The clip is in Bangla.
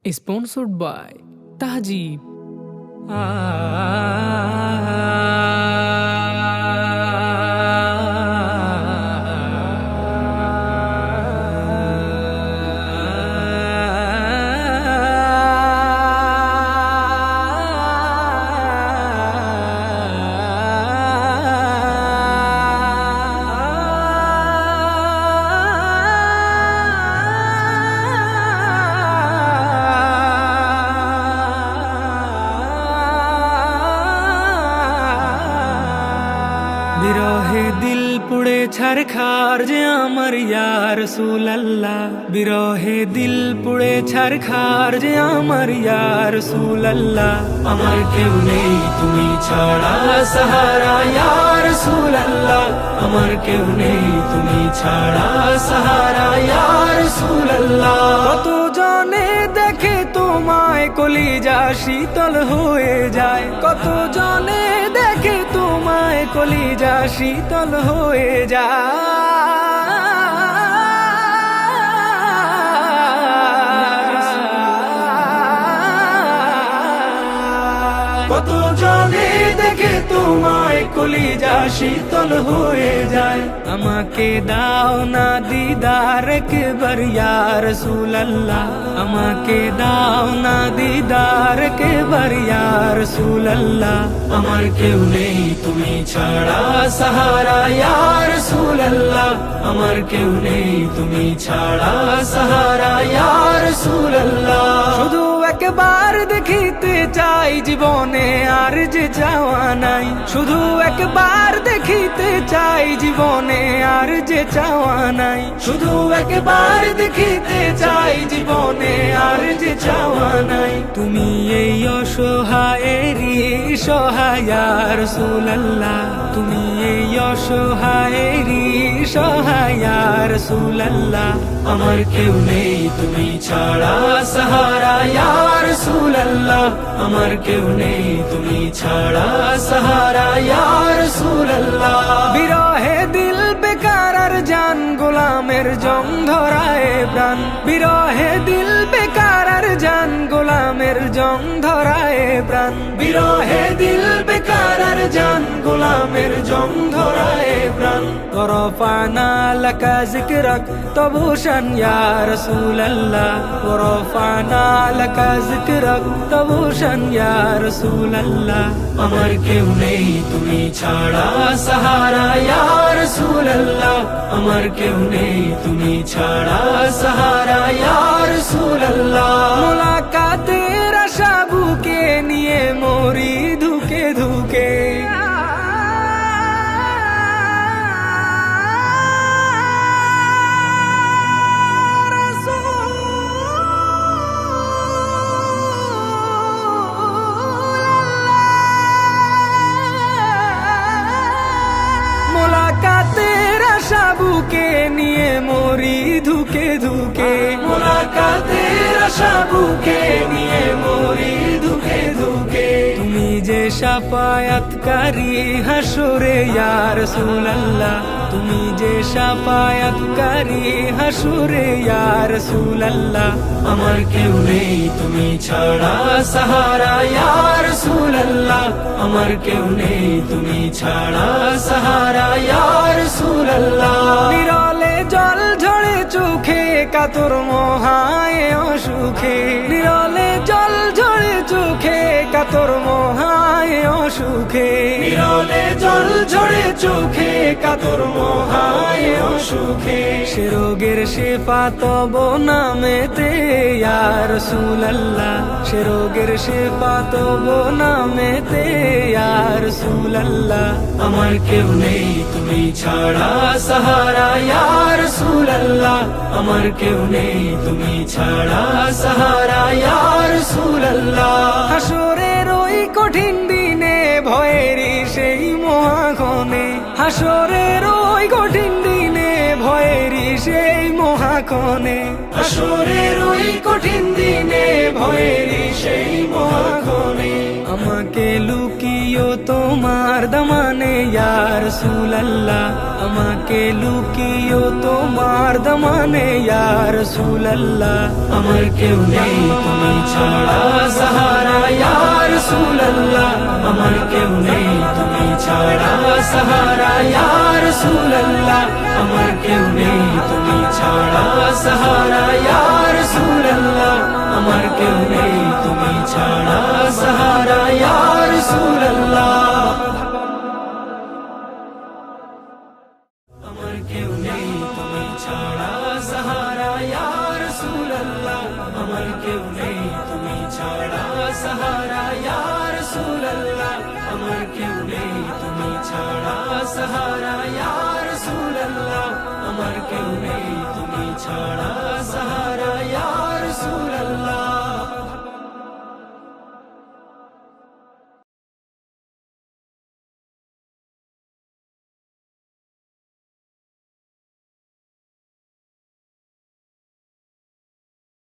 Sponsored by Tahjeeb. বিরহে দিল পুড়ে ছারখার যে আমার ইয়া রাসূলুল্লাহ, বিরহে দিল পুড়ে ছারখার যে আমার ইয়া রাসূলুল্লাহ। আমার কেউ নেই তুমি ছাড়া সাহারা ইয়া রাসূলুল্লাহ, আমার কেউ নেই তুমি ছাড়া সাহারা ইয়া রাসূলুল্লাহ। কত জনে দেখে তোমায় কলিজা শীতল হয়ে যায়, কত জনে দেখে তোমায় কলিজা শীতল হয়ে যায়, কত জনে দেখে তোমায় কলিজা শীতল হয়ে যায়। আমাকে দাও না দিদার একবার ইয়া রাসূলুল্লাহ, আমাকে দাও না দিদার একবার ইয়া রাসূলুল্লাহ। আমার কেউ নেই তুমি ছাড়া সাহারা ইয়া রাসূলুল্লাহ, আমার কেউ নেই তুমি ছাড়া সাহারা ইয়া রাসূলুল্লাহ। শুধু একবার দেখিতে চাই জীবনে আর যে চাওয়া নাই, শুধু একবার দেখিতে চাই জীবনে আর যে চাওয়া নাই, শুধু একবার দেখিতে চাই জীবনে আর যে চাওয়া নাই। তুমি এই অসহায়েরই সহায় ইয়া রাসূলুল্লাহ, তুমি এই অসহায়েরই সহায় ইয়া রাসূলুল্লাহ। আমার কেউ নেই তুমি ছাড়া সাহারা ইয়া রাসূলুল্লাহ, আমার কেউ নেই তুমি ছাড়া সাহারা ইয়া রাসূলুল্লাহ। বিরহে দিল বেকার আর জান গোলামের জং ধরায় প্রাণ, বিরহে দিল বেকার আর জান গোলামের জং ধরায় প্রাণ, বিরহে দিল বেকার আর জান গোলামের জং ধরায় প্রাণ। ওয়ারফা'না লাকা যিকরাক তাবুশান ইয়া রাসূলুল্লাহ, ওয়ারফা'না লাকা যিকরাক তাবুশান ইয়া রাসূলুল্লাহ। আমার কেউ নেই তুমি ছাড়া সাহারা ইয়া রাসূলুল্লাহ, আমার কেউ নেই তুমি ছাড়া সাহারা ইয়া রাসূলুল্লাহ। মুলাকাতের আশা বুকে নিয়ে মরি ধুকে ধুকে, মুলাকাতের আশা বুকে নিয়ে মরি ধুকে ধুকে, মুলাকাতের আশা বুকে নিয়ে মরি ধুকে ধুকে। তুমি যে শাফায়াতকারী হাসরে ইয়া রাসূলুল্লাহ, তুমি যে শাফায়াতকারী হাসরে ইয়া রাসূলুল্লাহ। আমার কেউ নেই তুমি ছাড়া সাহারা ইয়া রাসূলুল্লাহ, আমার কেউ নেই তুমি ছাড়া সাহারা ইয়া রাসূলুল্লাহ। নিরলে জল ঝরে চোখে কাতর মহায় অসুখে, নিরলে জল ঝরে চোখে কাতর মহায় অসুখে, নিরলে জল ঝরে চোখে কাতর মহায় অসুখে। সে রোগের শেফা তব নামেতে ইয়া রাসূলুল্লাহ, সে রোগের শেফা তব নামেতে ইয়া রাসূলুল্লাহ। আমার কেউ নেই তুমি ছাড়া সাহারা ইয়া রাসূলুল্লাহ, আমার কেউ নেই তুমি ছাড়া সাহারা ইয়া রাসূলুল্লাহ। হাসরের ওই কঠিন দিনে ভয়েরই সেই মহাক্ষণে, হাসরের ওই কঠিন দিনে ভয়েরই সেই মহাক্ষণে, হাসরের ওই কঠিন দিনে ভয়েরই সেই মহাক্ষণে। আমাকে লুকিও তোমার দামানে ইয়া রাসূলুল্লাহ, আমাকে লুকিও তোমার দামানে ইয়া রাসূলুল্লাহ। আমার কেউ নেই তুমি ছাড়া সাহারা ইয়া রাসূলুল্লাহ আমার কেউ নেই তুমি ছাড়া সাহারা ইয়া রাসূলুল্লাহ আমার কেউ নেই তুমি ছাড়া সাহারা ইয়া রাসূলুল্লাহ আমার কেউ নেই তুমি ছাড়া সাহারা ইয়া রাসূলুল্লাহ আমার কেউ নেই তুমি ছাড়া সাহারা ইয়া রাসূলুল্লাহ আমার কেউ নেই তুমি ছাড়া সাহারা ইয়া রাসূলুল্লাহ আমার কেউ নেই তুমি ছাড়া সাহারা